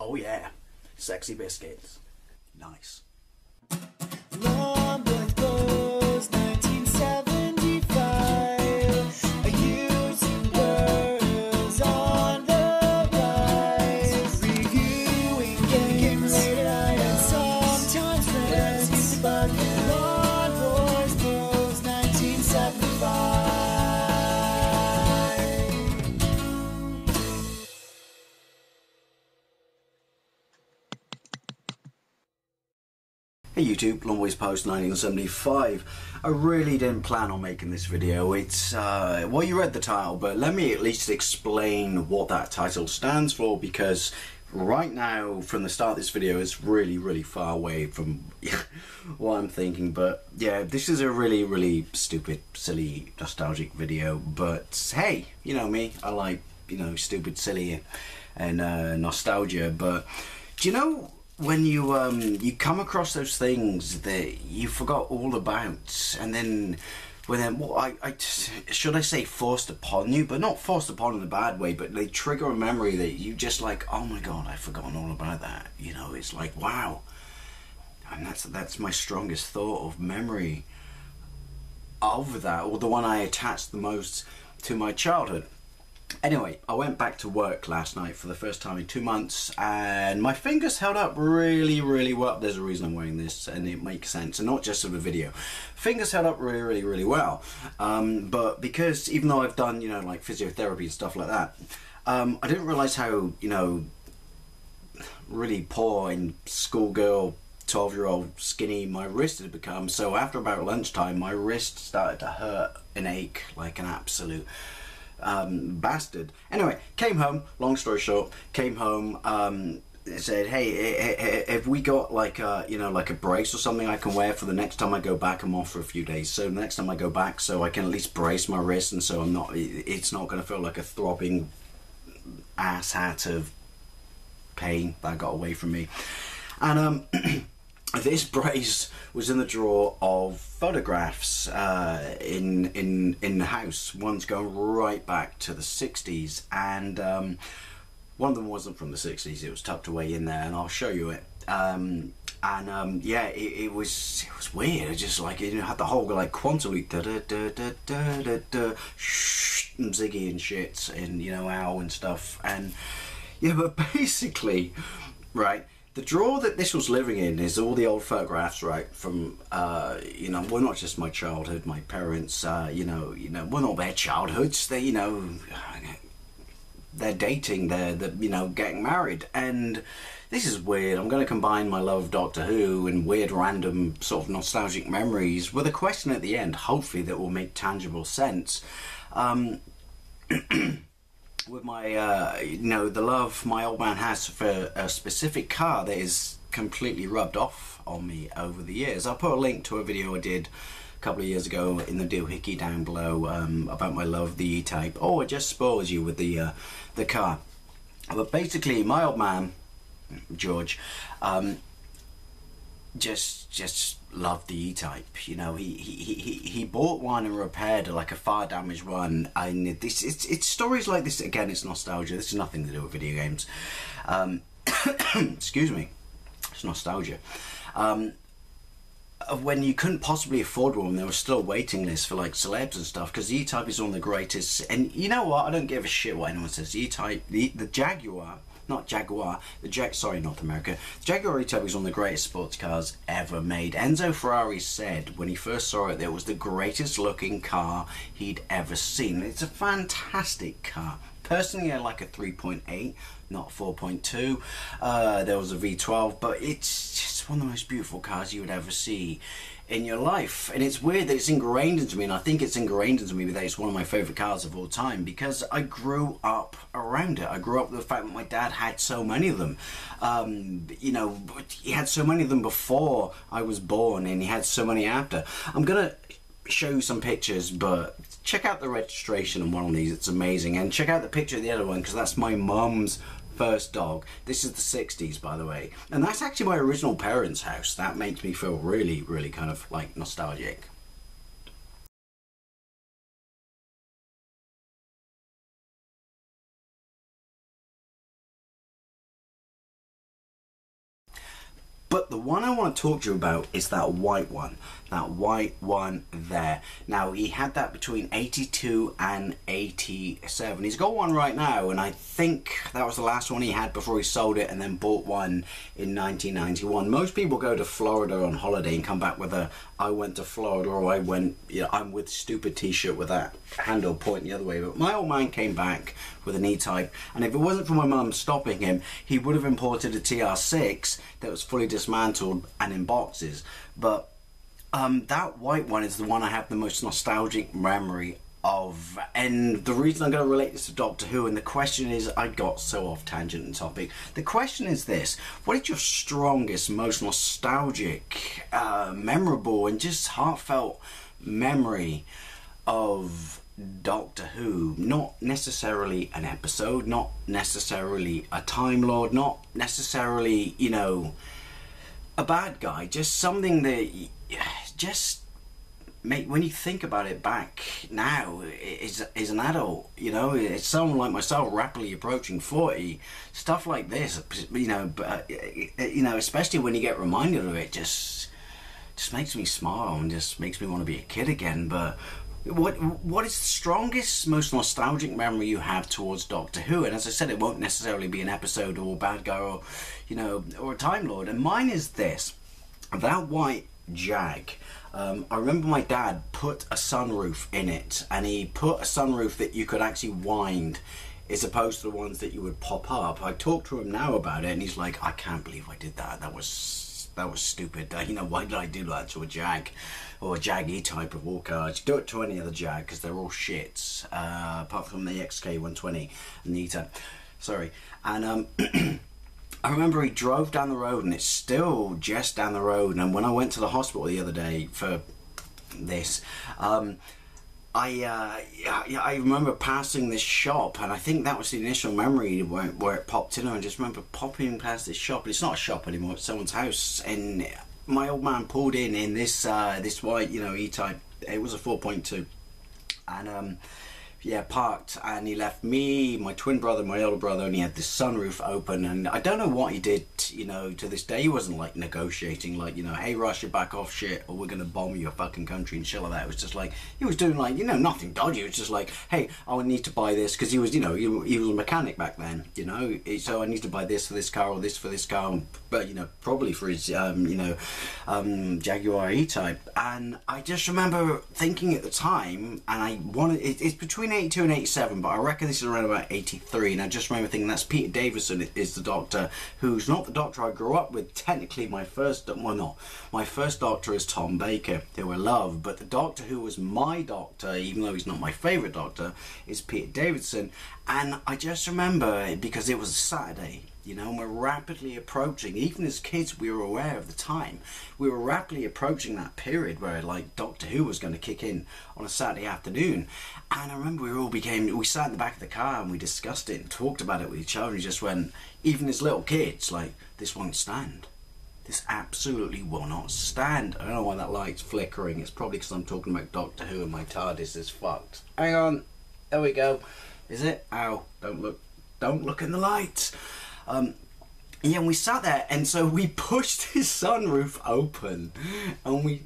Oh yeah, sexy biscuits. Nice. Long goes 1975. A using girls on the rise. Reviewing games late at night and sometimes friends. But Long goes 1975. Hey YouTube, Long Boys Post 1975. I really didn't plan on making this video. It's, well, you read the title, but let me at least explain what that title stands for, because right now, from the start of this video, it's really far away from what I'm thinking. But yeah, this is a really stupid, silly, nostalgic video. But hey, you know me, I like, you know, stupid, silly, and nostalgia. But do you know, when you you come across those things that you forgot all about, and then should I say forced upon you, but not forced upon in a bad way, but they trigger a memory that you just like, oh my god, I've forgotten all about that. You know, it's like, wow. And that's my strongest thought of memory of that, or the one I attached the most to my childhood. Anyway, I went back to work last night for the first time in 2 months, and my fingers held up really well. There's a reason I'm wearing this, and it makes sense, and not just of the video. Fingers held up really well. But because, even though I've done, you know, like physiotherapy and stuff like that, I didn't realize how, you know, really poor and schoolgirl 12-year-old skinny my wrist had become. So after about lunchtime, my wrist started to hurt and ache like an absolute bastard. Anyway, came home, long story short, came home, said, hey, have we got like a, you know, like a brace or something I can wear for the next time I go back? I'm off for a few days, so the next time I go back, so I can at least brace my wrist, and so I'm not, it's not going to feel like a throbbing ass hat of pain that got away from me. And this brace was in the drawer of photographs in the house. One's going right back to the 60s, and one of them wasn't from the 60s. It was tucked away in there, and I'll show you it. Yeah, it was weird. It just like, it had the whole like quantum leap, ziggy and shit, and you know, ow and stuff. And yeah, but basically, right, the drawer that this was living in is all the old photographs, right, from, you know, well, not just my childhood, my parents, you know, well, not their childhoods, they, you know, they're dating, they're you know, getting married. And this is weird. I'm going to combine my love of Doctor Who and weird random sort of nostalgic memories with a question at the end, hopefully, that will make tangible sense. With my, you know, the love my old man has for a specific car that is completely rubbed off on me over the years. I'll put a link to a video I did a couple of years ago in the doohickey down below, about my love of the E-Type. Oh, it just spoils you with the car. But basically, my old man, George, just loved the E-Type. You know, he bought one and repaired like a fire damaged one. And it's stories like this. Again, it's nostalgia. This has nothing to do with video games. Excuse me. It's nostalgia. Of when you couldn't possibly afford one, there was still a waiting list for like celebs and stuff, because the E-Type is one of the greatest. And you know what? I don't give a shit what anyone says. The E-Type, the Jaguar. Not Jaguar, sorry, North America. The Jaguar E-Type is one of the greatest sports cars ever made. Enzo Ferrari said when he first saw it that it was the greatest looking car he'd ever seen. It's a fantastic car. Personally, I like a 3.8, not 4.2. There was a V12, but it's just one of the most beautiful cars you would ever see in your life. And it's weird that it's ingrained into me, and I think it's ingrained into me that it's one of my favourite cars of all time, because I grew up around it. I grew up with the fact that my dad had so many of them. You know, he had so many of them before I was born, and he had so many after. I'm gonna show you some pictures, but check out the registration on one of these, it's amazing. And check out the picture of the other one, because that's my mum's first dog. This is the 60s, by the way, and that's actually my original parents' house. That makes me feel really kind of like nostalgic. But the one I want to talk to you about is that white one. That white one there. Now, he had that between 82 and 87. He's got one right now, and I think that was the last one he had before he sold it and then bought one in 1991. Most people go to Florida on holiday and come back with a I went to Florida, or I went, you know, I'm with stupid t-shirt with that handle pointing the other way. But my old man came back with an E-Type, and if it wasn't for my mum stopping him, he would have imported a TR6 that was fully dismantled and in boxes. But that white one is the one I have the most nostalgic memory of, and the reason I'm going to relate this to Doctor Who, and the question is, I got so off tangent and topic. The question is this: what is your strongest, most nostalgic, memorable, and just heartfelt memory of Doctor Who? Not necessarily an episode, not necessarily a Time Lord, not necessarily, you know, a bad guy, just something that just make, when you think about it back now, is an adult, you know, it's someone like myself rapidly approaching 40, stuff like this, you know, but you know, especially when you get reminded of it, just makes me smile and just makes me want to be a kid again. But what is the strongest, most nostalgic memory you have towards Doctor Who? And as I said, it won't necessarily be an episode or a bad guy or, you know, or a Time Lord. And mine is this: that white Jag. I remember my dad put a sunroof in it, and he put a sunroof that you could actually wind, as opposed to the ones that you would pop up. I talked to him now about it, and he's like, I can't believe I did that. That was stupid. You know, why did I do that to a Jag, or a Jag E-Type of all cars? Do it to any other Jag, because they're all shits, apart from the XK120 and the E-Type. Sorry. And I remember he drove down the road, and it's still just down the road. And when I went to the hospital the other day for this, I remember passing this shop, and I think that was the initial memory where it popped in. I just remember popping past this shop. It's not a shop anymore; it's someone's house. And my old man pulled in this this white, you know, E-Type. It was a 4.2, and yeah, parked, and he left me, my twin brother, my older brother, and he had this sunroof open. And I don't know what he did, you know, to this day. He wasn't like negotiating, like, you know, hey Russia, back off shit, or we're gonna bomb your fucking country and shit like that. It was just like, he was doing like, you know, nothing dodgy. It was just like, hey, I need to buy this, because he was, you know, he was a mechanic back then, you know, so I need to buy this for this car, or this for this car, but, you know, probably for his, you know, Jaguar E-Type. And I just remember thinking at the time, and I wanted, it's between 82 and 87, but I reckon this is around about 83, and I just remember thinking that's Peter Davison is the Doctor, who's not the Doctor I grew up with. Technically my first, well, not my first Doctor is Tom Baker, who I love, but the Doctor who was my Doctor, even though he's not my favourite Doctor, is Peter Davison. And I just remember, because it was a Saturday, you know, and we're rapidly approaching, even as kids we were aware of the time, we were rapidly approaching that period where like Doctor Who was going to kick in on a Saturday afternoon. And I remember we sat in the back of the car and we discussed it and talked about it with each other, and just went, even as little kids, like, this won't stand. This absolutely will not stand. I don't know why that light's flickering. It's probably because I'm talking about Doctor Who and my TARDIS is fucked. Hang on. There we go. Is it? Ow. Don't look in the lights. Yeah, and we sat there, and so we pushed his sunroof open, and we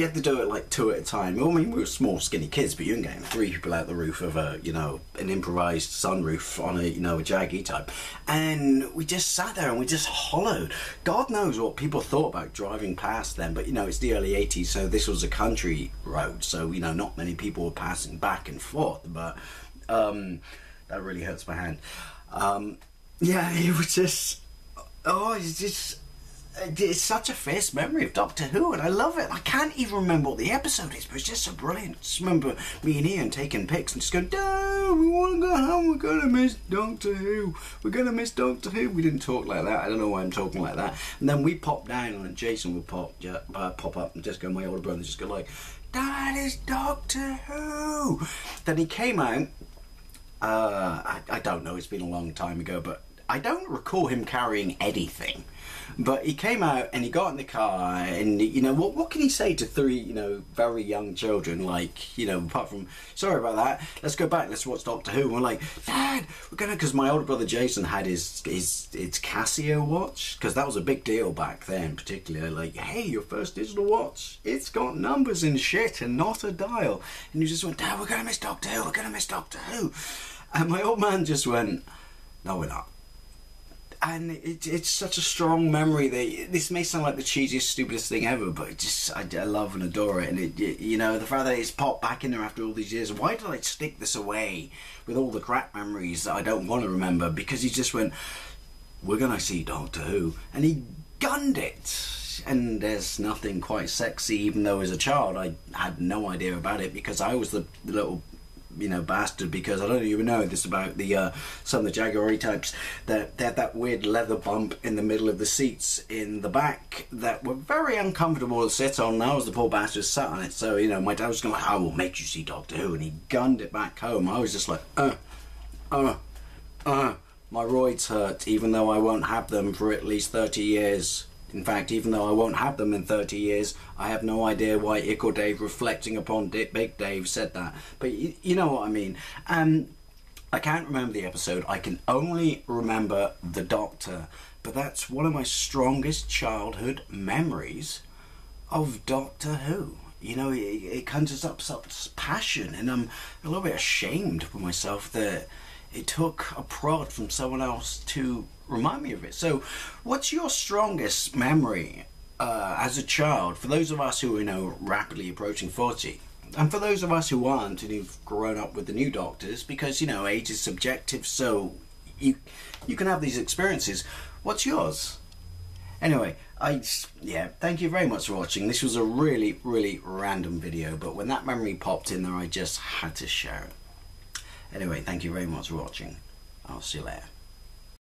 had to do it like two at a time. I mean, we were small, skinny kids, but you can get three people out the roof of a, you know, an improvised sunroof on a, you know, a Jag E-Type, and we just sat there and we just hollowed. God knows what people thought about driving past them, but you know, it's the early 80s, so this was a country road, so you know, not many people were passing back and forth. But that really hurts my hand. Yeah, it was just. Oh, it's such a fierce memory of Doctor Who, and I love it. I can't even remember what the episode is, but it's just so brilliant. Just remember me and Ian taking pics and just going, no, we want to go home, we're going to miss Doctor Who. We're going to miss Doctor Who. We didn't talk like that. I don't know why I'm talking like that. And then we popped down, and Jason would pop up and just go, my older brother just go like, that is Doctor Who. Then he came out, I don't know, it's been a long time ago, but I don't recall him carrying anything. But he came out and he got in the car and, you know, what can he say to three, you know, very young children? Like, you know, apart from, sorry about that, let's go back, let's watch Doctor Who. And we're like, Dad, we're going to, because my older brother Jason had his Casio watch, because that was a big deal back then, particularly. Like, hey, your first digital watch, it's got numbers and shit and not a dial. And he just went, Dad, we're going to miss Doctor Who, we're going to miss Doctor Who. And my old man just went, no, we're not. And it's such a strong memory that this may sound like the cheesiest, stupidest thing ever, but I love and adore it. And you know, the fact that it's popped back in there after all these years. Why did I stick this away with all the crap memories that I don't want to remember? Because he just went, we're gonna see Doctor Who, and he gunned it. And there's nothing quite sexy, even though as a child I had no idea about it, because I was the little, you know, bastard, because I don't even know this about the some of the Jaguar E-Types, that they had that weird leather bump in the middle of the seats in the back that were very uncomfortable to sit on, and I was the poor bastard sat on it. So, you know, my dad was going, I will make you see Doctor Who, and he gunned it back home. I was just like, my roids hurt, even though I won't have them for at least 30 years. In fact, even though I won't have them in 30 years, I have no idea why Ickle Dave, reflecting upon Big Dave, said that. But you know what I mean. I can't remember the episode. I can only remember the Doctor. But that's one of my strongest childhood memories of Doctor Who. You know, it conjures up such passion, and I'm a little bit ashamed for myself that it took a prod from someone else to remind me of it. So what's your strongest memory as a child, for those of us who are, you know, rapidly approaching 40, and for those of us who aren't and who've grown up with the new Doctors, because, you know, age is subjective, so you can have these experiences. What's yours? Anyway, yeah, thank you very much for watching. This was a really, really random video, but when that memory popped in there, I just had to share it. Anyway, thank you very much for watching. I'll see you later.